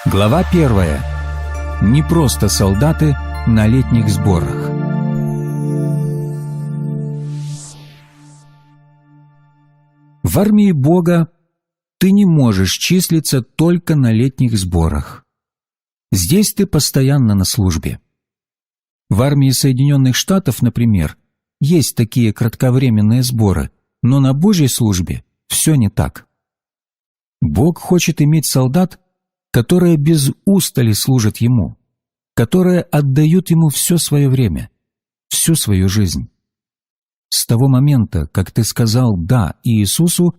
Глава 1. Не просто солдаты на летних сборах. В армии Бога ты не можешь числиться только на летних сборах. Здесь ты постоянно на службе. В армии Соединенных Штатов, например, есть такие кратковременные сборы, но на Божьей службе все не так. Бог хочет иметь солдат, которые без устали служат Ему, которые отдают Ему все свое время, всю свою жизнь. С того момента, как ты сказал «да» Иисусу,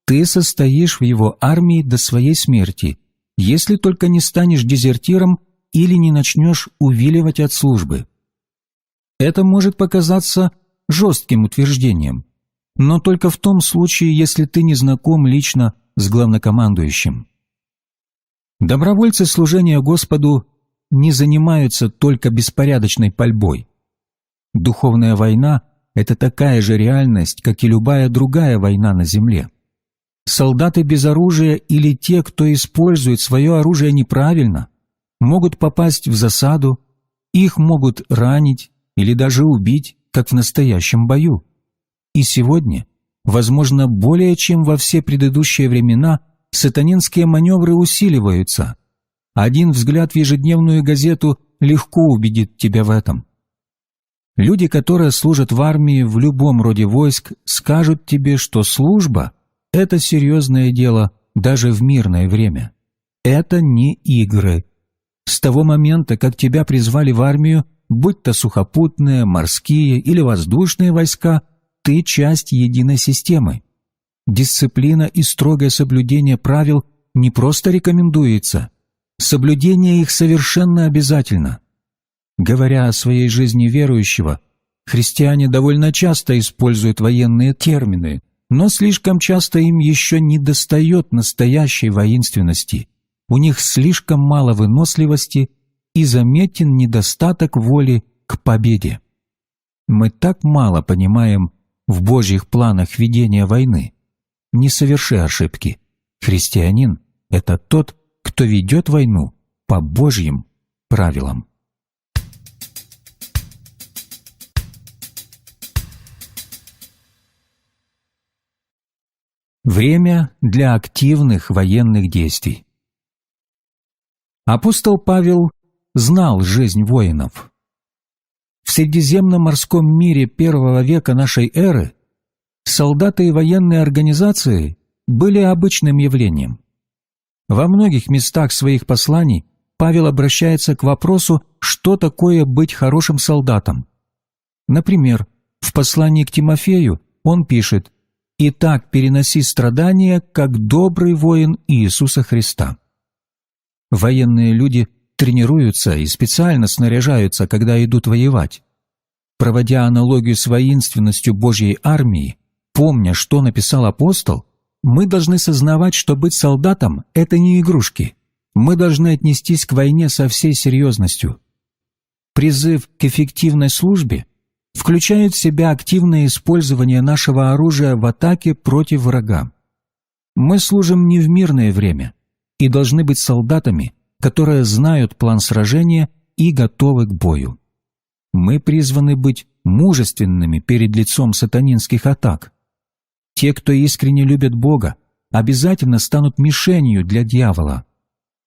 ты состоишь в Его армии до своей смерти, если только не станешь дезертиром или не начнешь увиливать от службы. Это может показаться жестким утверждением, но только в том случае, если ты не знаком лично с главнокомандующим. Добровольцы служения Господу не занимаются только беспорядочной пальбой. Духовная война – это такая же реальность, как и любая другая война на земле. Солдаты без оружия или те, кто использует свое оружие неправильно, могут попасть в засаду, их могут ранить или даже убить, как в настоящем бою. И сегодня, возможно, более чем во все предыдущие времена, сатанинские маневры усиливаются. Один взгляд в ежедневную газету легко убедит тебя в этом. Люди, которые служат в армии в любом роде войск, скажут тебе, что служба – это серьезное дело даже в мирное время. Это не игры. С того момента, как тебя призвали в армию, будь то сухопутные, морские или воздушные войска, ты часть единой системы. Дисциплина и строгое соблюдение правил не просто рекомендуется, соблюдение их совершенно обязательно. Говоря о своей жизни верующего, христиане довольно часто используют военные термины, но слишком часто им еще недостает настоящей воинственности. У них слишком мало выносливости и заметен недостаток воли к победе. Мы так мало понимаем в Божьих планах ведения войны. Не соверши ошибки. Христианин – это тот, кто ведет войну по Божьим правилам. Время для активных военных действий. Апостол Павел знал жизнь воинов. В средиземноморском мире первого века нашей эры солдаты и военные организации были обычным явлением. Во многих местах своих посланий Павел обращается к вопросу, что такое быть хорошим солдатом. Например, в послании к Тимофею он пишет: «Итак, переноси страдания, как добрый воин Иисуса Христа». Военные люди тренируются и специально снаряжаются, когда идут воевать. Проводя аналогию с воинственностью Божьей армии, помня, что написал апостол, мы должны сознавать, что быть солдатом – это не игрушки. Мы должны отнестись к войне со всей серьезностью. Призыв к эффективной службе включает в себя активное использование нашего оружия в атаке против врага. Мы служим не в мирное время и должны быть солдатами, которые знают план сражения и готовы к бою. Мы призваны быть мужественными перед лицом сатанинских атак. Те, кто искренне любят Бога, обязательно станут мишенью для дьявола.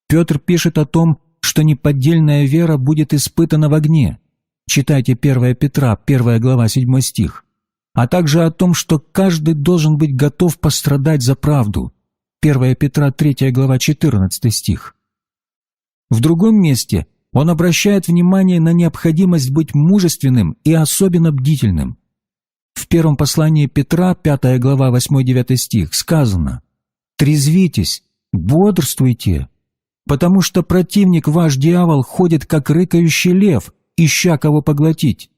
Петр пишет о том, что неподдельная вера будет испытана в огне. Читайте 1 Петра, 1 глава, 7 стих. А также о том, что каждый должен быть готов пострадать за правду. 1 Петра, 3 глава, 14 стих. В другом месте он обращает внимание на необходимость быть мужественным и особенно бдительным. В первом послании Петра, 5 глава, 8-9 стих, сказано: «Трезвитесь, бодрствуйте, потому что противник ваш дьявол ходит, как рыкающий лев, ища кого поглотить.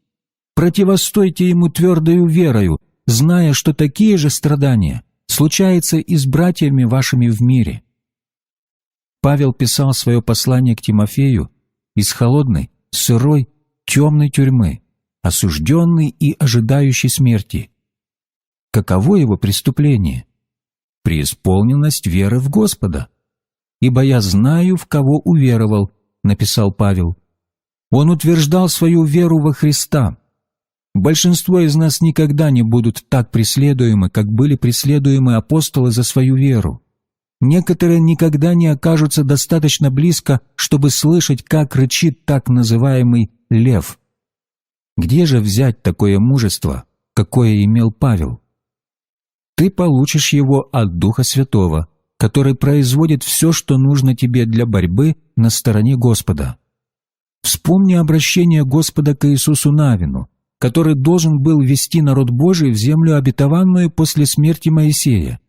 Противостойте ему твердою верою, зная, что такие же страдания случаются и с братьями вашими в мире». Павел писал свое послание к Тимофею из холодной, сырой, темной тюрьмы, осужденный и ожидающий смерти. Каково его преступление? Преисполненность веры в Господа. ибо я знаю, в кого уверовал», — написал Павел. Он утверждал свою веру во Христа. Большинство из нас никогда не будут так преследуемы, как были преследуемы апостолы за свою веру. Некоторые никогда не окажутся достаточно близко, чтобы слышать, как рычит так называемый лев. Где же взять такое мужество, какое имел Павел? Ты получишь его от Духа Святого, который производит все, что нужно тебе для борьбы на стороне Господа. Вспомни обращение Господа к Иисусу Навину, который должен был вести народ Божий в землю обетованную после смерти Моисея.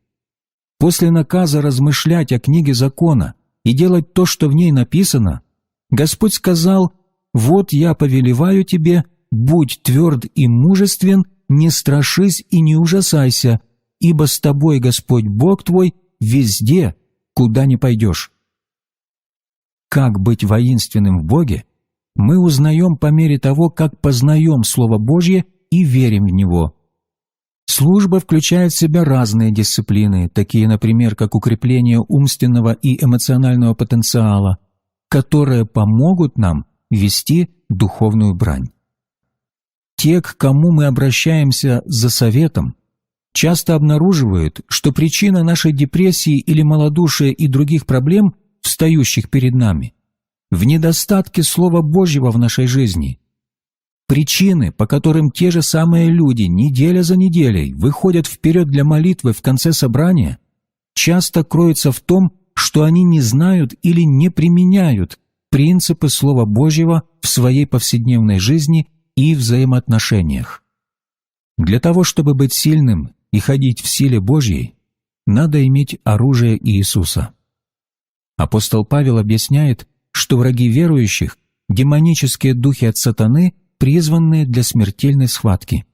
После наказа размышлять о книге закона и делать то, что в ней написано, Господь сказал: «Вот я повелеваю тебе, будь тверд и мужествен, не страшись и не ужасайся, ибо с тобой Господь Бог твой везде, куда ни пойдешь». Как быть воинственным в Боге, мы узнаем по мере того, как познаем Слово Божье и верим в него. Служба включает в себя разные дисциплины, такие, например, как укрепление умственного и эмоционального потенциала, которые помогут нам вести духовную брань. Те, к кому мы обращаемся за советом, часто обнаруживают, что причина нашей депрессии или малодушия и других проблем, встающих перед нами, в недостатке Слова Божьего в нашей жизни. Причины, по которым те же самые люди неделя за неделей выходят вперед для молитвы в конце собрания, часто кроются в том, что они не знают или не применяют принципы Слова Божьего в своей повседневной жизни и взаимоотношениях. Для того, чтобы быть сильным и ходить в силе Божьей, надо иметь оружие Иисуса. Апостол Павел объясняет, что враги верующих – демонические духи от сатаны, призванные для смертельной схватки.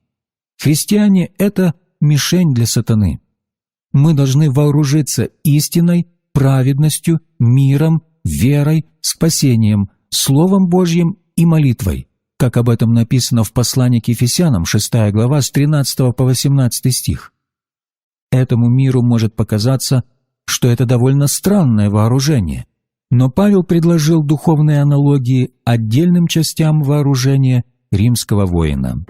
Христиане – это мишень для сатаны. Мы должны вооружиться истиной, праведностью, миром, верой, спасением, Словом Божьим и молитвой, как об этом написано в послании к Ефесянам, 6 глава, с 13 по 18 стих. Этому миру может показаться, что это довольно странное вооружение, но Павел предложил духовные аналогии отдельным частям вооружения римского воина.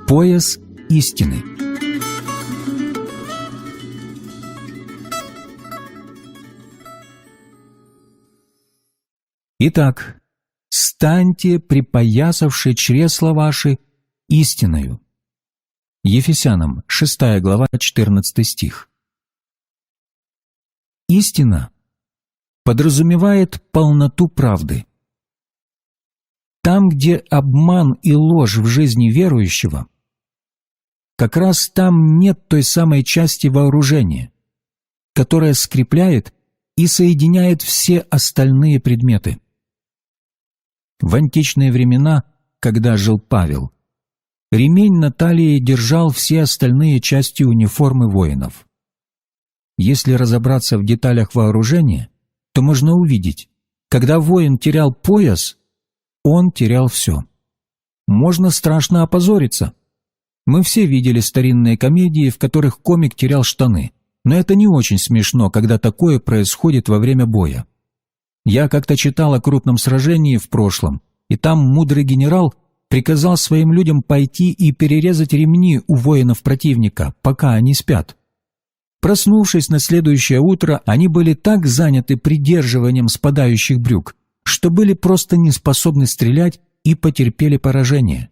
Пояс истины. Итак, станьте, припоясавши чресла ваши, истиною. Ефесянам, 6 глава, 14 стих. Истина подразумевает полноту правды. Там, где обман и ложь в жизни верующего, как раз там нет той самой части вооружения, которая скрепляет и соединяет все остальные предметы. В античные времена, когда жил Павел, ремень на талии держал все остальные части униформы воинов. Если разобраться в деталях вооружения, то можно увидеть, когда воин терял пояс, он терял все. Можно страшно опозориться. Мы все видели старинные комедии, в которых комик терял штаны, но это не очень смешно, когда такое происходит во время боя. Я как-то читал о крупном сражении в прошлом, и там мудрый генерал приказал своим людям пойти и перерезать ремни у воинов противника, пока они спят. Проснувшись на следующее утро, они были так заняты придерживанием спадающих брюк, что были просто не способны стрелять и потерпели поражение.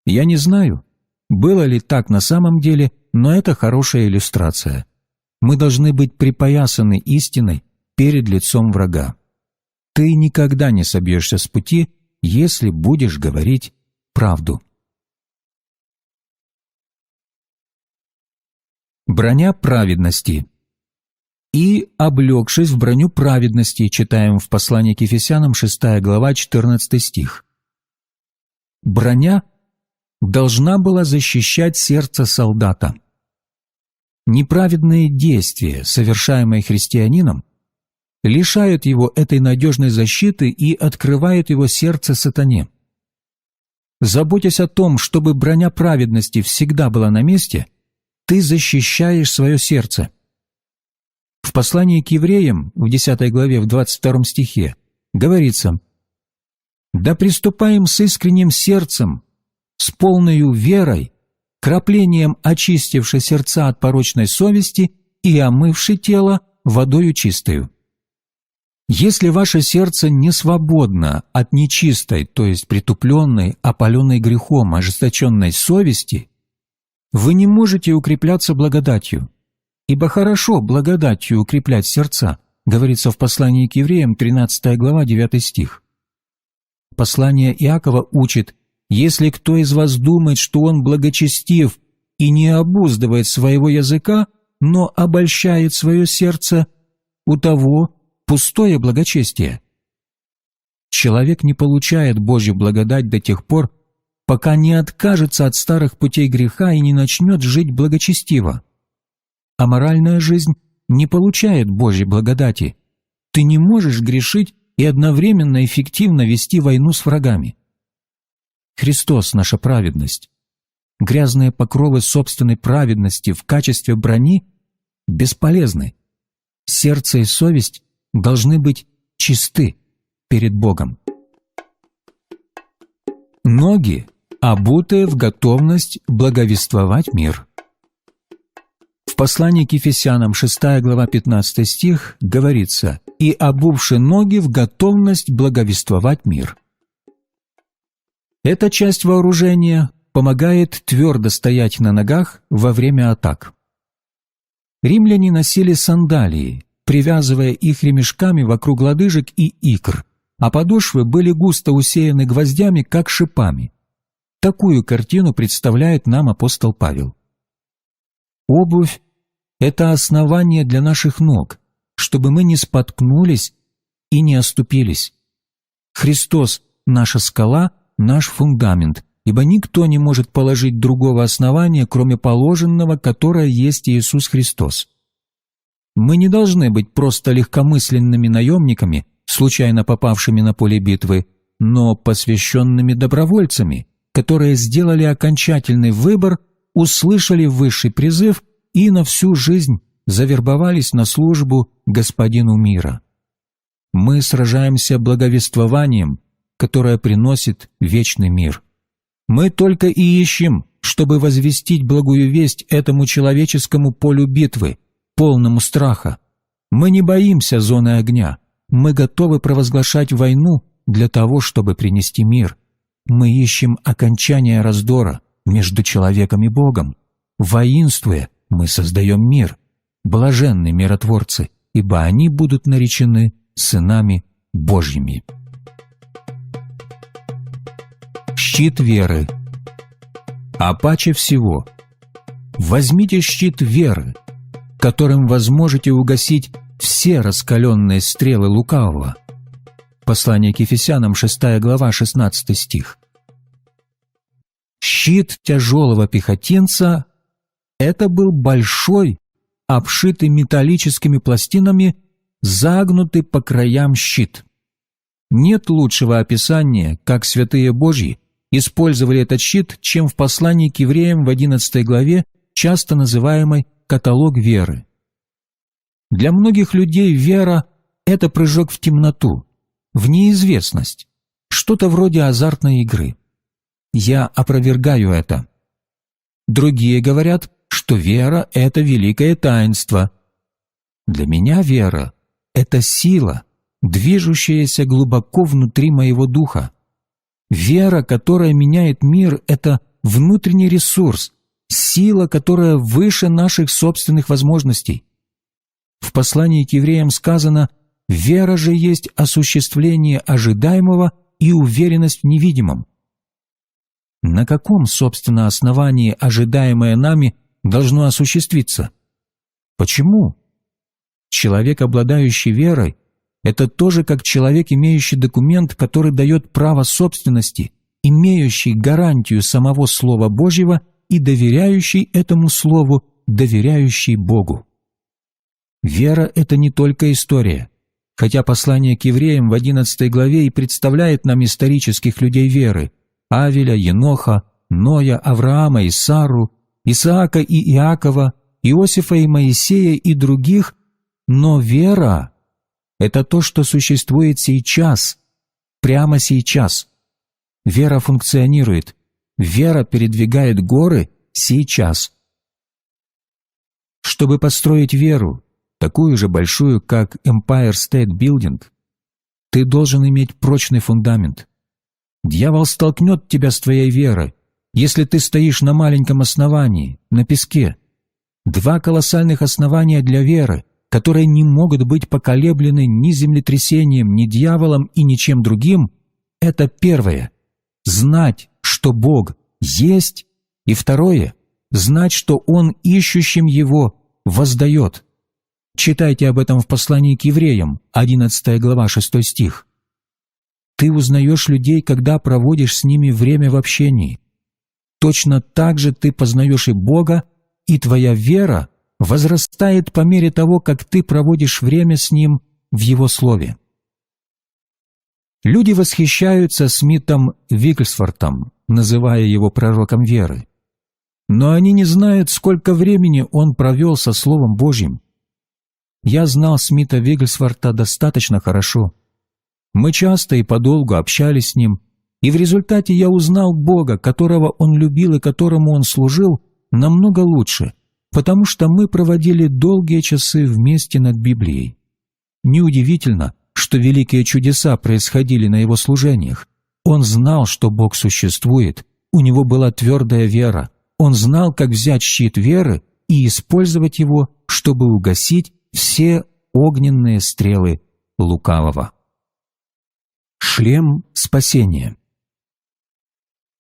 Я не знаю, было ли так на самом деле, но это хорошая иллюстрация. Мы должны быть припоясаны истиной перед лицом врага. Ты никогда не собьешься с пути, если будешь говорить правду. Броня праведности. «И, облегшись в броню праведности», читаем в послании к Ефесянам, 6 глава, 14 стих. Броня должна была защищать сердце солдата. Неправедные действия, совершаемые христианином, лишают его этой надежной защиты и открывают его сердце сатане. Заботясь о том, чтобы броня праведности всегда была на месте, ты защищаешь свое сердце. В послании к евреям, в 10 главе, в 22 стихе, говорится: «Да приступаем с искренним сердцем, с полною верой, краплением очистивши сердца от порочной совести и омывши тело водою чистою». Если ваше сердце не свободно от нечистой, то есть притупленной, опаленной грехом, ожесточенной совести, вы не можете укрепляться благодатью, ибо хорошо благодатью укреплять сердца, говорится в послании к евреям, 13 глава, 9 стих. Послание Иакова учит: «Если кто из вас думает, что он благочестив и не обуздывает своего языка, но обольщает свое сердце, у того пустое благочестие». Человек не получает Божью благодать до тех пор, пока не откажется от старых путей греха и не начнет жить благочестиво. Аморальная жизнь не получает Божьей благодати. Ты не можешь грешить и одновременно эффективно вести войну с врагами. Христос – наша праведность. Грязные покровы собственной праведности в качестве брони бесполезны. Сердце и совесть должны быть чисты перед Богом. Ноги, обутые в готовность благовествовать мир. В послании к Ефесянам, 6 глава, 15 стих, говорится: «И обувши ноги в готовность благовествовать мир». Эта часть вооружения помогает твердо стоять на ногах во время атак. Римляне носили сандалии, привязывая их ремешками вокруг лодыжек и икр, а подошвы были густо усеяны гвоздями, как шипами. Такую картину представляет нам апостол Павел. Обувь – это основание для наших ног, чтобы мы не споткнулись и не оступились. Христос – наша скала, наш фундамент, ибо никто не может положить другого основания, кроме положенного, которое есть Иисус Христос. Мы не должны быть просто легкомысленными наемниками, случайно попавшими на поле битвы, но посвященными добровольцами, которые сделали окончательный выбор, услышали высший призыв и на всю жизнь завербовались на службу Господину мира. Мы сражаемся благовествованием, которое приносит вечный мир. Мы только и ищем, чтобы возвестить благую весть этому человеческому полю битвы, полному страха. Мы не боимся зоны огня. Мы готовы провозглашать войну для того, чтобы принести мир. Мы ищем окончания раздора между человеком и Богом. Воинствуя, мы создаем мир. Блаженны миротворцы, ибо они будут наречены сынами Божьими. Щит веры. А паче всего, возьмите щит веры, которым возможете угасить все раскаленные стрелы лукавого. Послание к Ефесянам, 6 глава, 16 стих. Щит тяжелого пехотинца – это был большой, обшитый металлическими пластинами, загнутый по краям щит. Нет лучшего описания, как святые Божьи использовали этот щит, чем в послании к евреям в 11 главе, часто называемой «Каталог веры». Для многих людей вера – это прыжок в темноту, в неизвестность, что-то вроде азартной игры. Я опровергаю это. Другие говорят, что вера – это великое таинство. Для меня вера – это сила, движущаяся глубоко внутри моего духа. Вера, которая меняет мир – это внутренний ресурс, сила, которая выше наших собственных возможностей. В послании к евреям сказано: «Вера же есть осуществление ожидаемого и уверенность в невидимом». На каком, собственно, основании ожидаемое нами должно осуществиться? Почему? Человек, обладающий верой, это тоже как человек, имеющий документ, который дает право собственности, имеющий гарантию самого Слова Божьего и доверяющий этому Слову, доверяющий Богу. Вера – это не только история. Хотя послание к евреям в 11 главе и представляет нам исторических людей веры – Авеля, Еноха, Ноя, Авраама и Сару, Исаака и Иакова, Иосифа и Моисея и других, но вера – это то, что существует сейчас, прямо сейчас. Вера функционирует, вера передвигает горы сейчас. Чтобы построить веру, такую же большую, как Empire State Building, ты должен иметь прочный фундамент. Дьявол столкнет тебя с твоей верой, если ты стоишь на маленьком основании, на песке. Два колоссальных основания для веры, которые не могут быть поколеблены ни землетрясением, ни дьяволом и ничем другим, это первое – знать, что Бог есть, и второе – знать, что Он ищущим Его воздает. Читайте об этом в послании к евреям, 11 глава, 6 стих. Ты узнаешь людей, когда проводишь с ними время в общении. Точно так же ты познаешь и Бога, и твоя вера возрастает по мере того, как ты проводишь время с Ним в Его Слове. Люди восхищаются Смитом Вигглсвортом, называя его пророком веры. Но они не знают, сколько времени он провел со Словом Божьим. Я знал Смита Вигглсворта достаточно хорошо. Мы часто и подолгу общались с ним, и в результате я узнал Бога, которого он любил и которому он служил, намного лучше, потому что мы проводили долгие часы вместе над Библией. Неудивительно, что великие чудеса происходили на его служениях. Он знал, что Бог существует, у него была твердая вера, он знал, как взять щит веры и использовать его, чтобы угасить все огненные стрелы лукавого. Шлем спасения.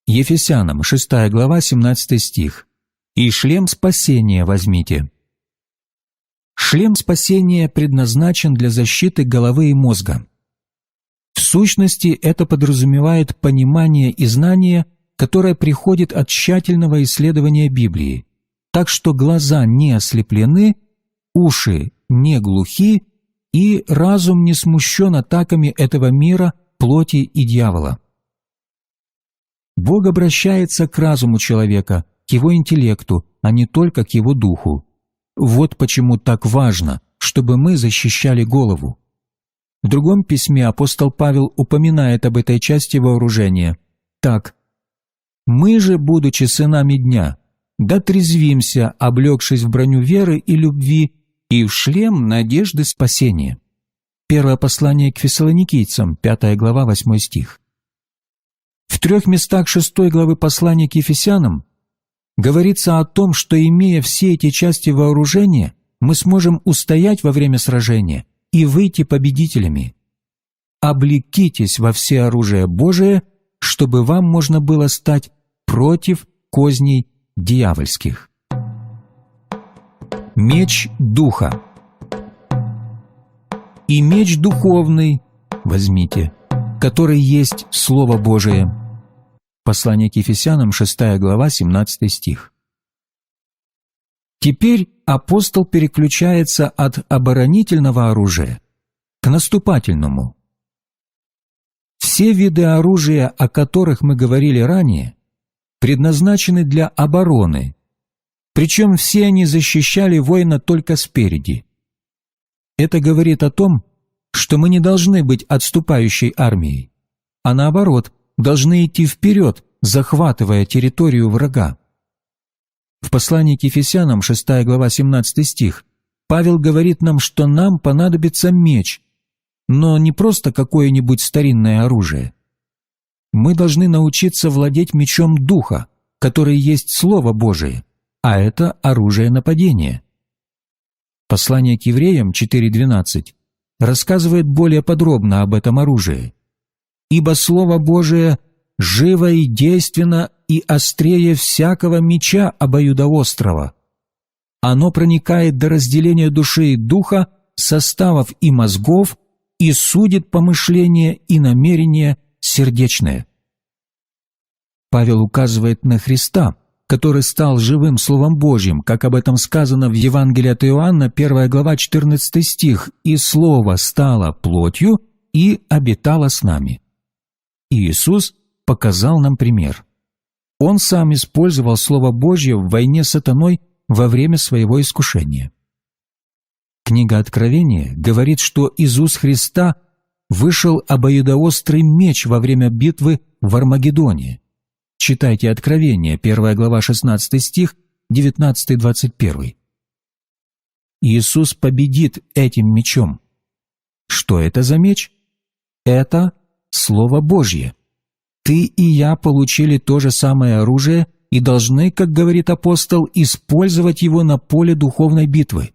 Ефесянам, 6 глава, 17 стих. «И шлем спасения возьмите». Шлем спасения предназначен для защиты головы и мозга. В сущности, это подразумевает понимание и знание, которое приходит от тщательного исследования Библии, так что глаза не ослеплены, уши не глухи и разум не смущен атаками этого мира, плоти и дьявола. Бог обращается к разуму человека, к его интеллекту, а не только к его духу. Вот почему так важно, чтобы мы защищали голову. В другом письме апостол Павел упоминает об этой части вооружения. Так: «Мы же, будучи сынами дня, дотрезвимся, облегшись в броню веры и любви, и в шлем надежды спасения». Первое послание к Фессалоникийцам, 5 глава, 8 стих. В 3 местах 6 главы послания к Ефесянам говорится о том, что, имея все эти части вооружения, мы сможем устоять во время сражения и выйти победителями. «Облекитесь во все оружие Божие, чтобы вам можно было стать против козней дьявольских». Меч Духа. «И меч духовный возьмите, который есть Слово Божие». Послание к Ефесянам, 6 глава, 17 стих. Теперь апостол переключается от оборонительного оружия к наступательному. Все виды оружия, о которых мы говорили ранее, предназначены для обороны, причем все они защищали воина только спереди. Это говорит о том, что мы не должны быть отступающей армией, а наоборот, должны идти вперед, захватывая территорию врага. В послании к Ефесянам, 6 глава, 17 стих, Павел говорит нам, что нам понадобится меч, но не просто какое-нибудь старинное оружие. Мы должны научиться владеть мечом Духа, который есть Слово Божие, а это оружие нападения. Послание к евреям 4:12 рассказывает более подробно об этом оружии. «Ибо Слово Божие живо и действенно и острее всякого меча обоюдоострого. Оно проникает до разделения души и духа, составов и мозгов, и судит помышления и намерения сердечные». Павел указывает на Христа, который стал живым Словом Божьим, как об этом сказано в Евангелии от Иоанна, 1 глава, 14 стих, «И Слово стало плотью и обитало с нами». И Иисус показал нам пример. Он сам использовал Слово Божье в войне с сатаной во время своего искушения. Книга Откровения говорит, что из уст Христа вышел обоюдоострый меч во время битвы в Армагеддоне. Читайте Откровение, 1 глава, 16 стих, 19-21. Иисус победит этим мечом. Что это за меч? Это Слово Божье. Ты и я получили то же самое оружие и должны, как говорит апостол, использовать его на поле духовной битвы.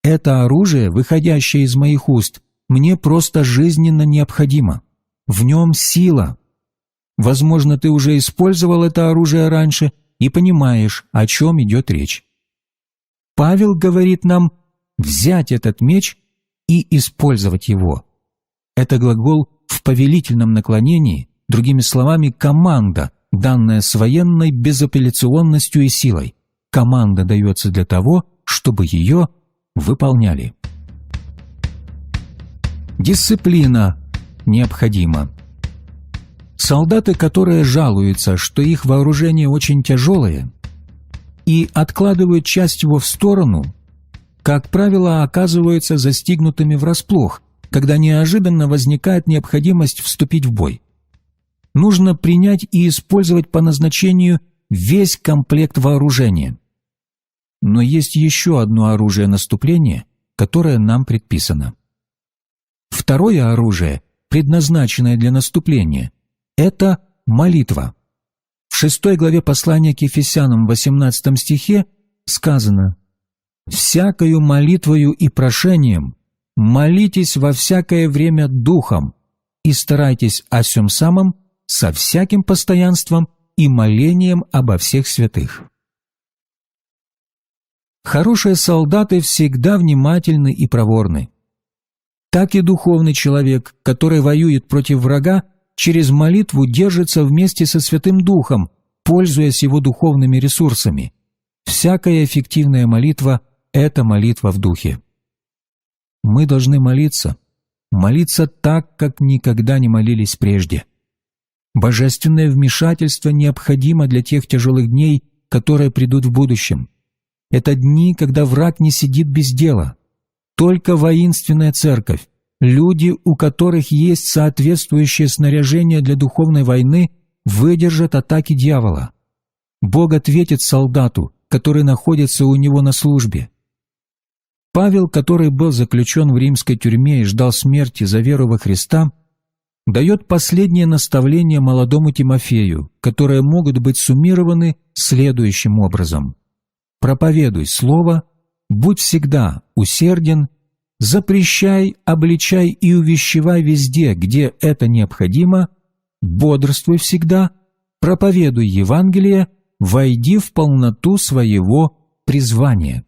Это оружие, выходящее из моих уст, мне просто жизненно необходимо. В нем сила. Возможно, ты уже использовал это оружие раньше и понимаешь, о чем идет речь. Павел говорит нам взять этот меч и использовать его. Это глагол в повелительном наклонении, другими словами, команда, данная с военной безапелляционностью и силой. Команда дается для того, чтобы ее выполняли. Дисциплина необходима. Солдаты, которые жалуются, что их вооружение очень тяжелое, и откладывают часть его в сторону, как правило, оказываются застигнутыми врасплох, когда неожиданно возникает необходимость вступить в бой. Нужно принять и использовать по назначению весь комплект вооружения. Но есть еще одно оружие наступления, которое нам предписано. Второе оружие, предназначенное для наступления, это молитва. В 6 главе послания к Ефесянам в 18 стихе сказано: «Всякою молитвою и прошением молитесь во всякое время духом и старайтесь о сем самом со всяким постоянством и молением обо всех святых». Хорошие солдаты всегда внимательны и проворны. Так и духовный человек, который воюет против врага, через молитву держится вместе со Святым Духом, пользуясь его духовными ресурсами. Всякая эффективная молитва – это молитва в Духе. Мы должны молиться так, как никогда не молились прежде. Божественное вмешательство необходимо для тех тяжелых дней, которые придут в будущем. Это дни, когда враг не сидит без дела. Только воинственная церковь, люди, у которых есть соответствующее снаряжение для духовной войны, выдержат атаки дьявола. Бог ответит солдату, который находится у него на службе. Павел, который был заключен в римской тюрьме и ждал смерти за веру во Христа, дает последнее наставление молодому Тимофею, которые могут быть суммированы следующим образом: «Проповедуй слово, будь всегда усерден, запрещай, обличай и увещевай везде, где это необходимо, бодрствуй всегда, проповедуй Евангелие, войди в полноту своего призвания».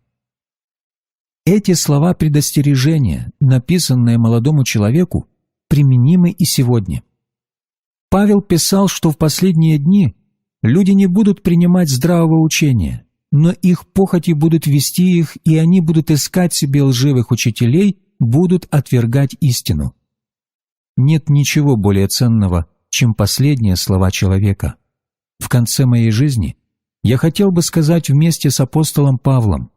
Эти слова предостережения, написанные молодому человеку, применимы и сегодня. Павел писал, что в последние дни люди не будут принимать здравого учения, но их похоти будут вести их, и они будут искать себе лживых учителей, будут отвергать истину. Нет ничего более ценного, чем последние слова человека. В конце моей жизни я хотел бы сказать вместе с апостолом Павлом: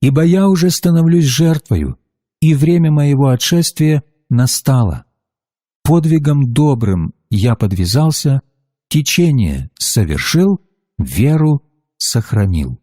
«Ибо я уже становлюсь жертвою, и время моего отшествия настало. Подвигом добрым я подвязался, течение совершил, веру сохранил».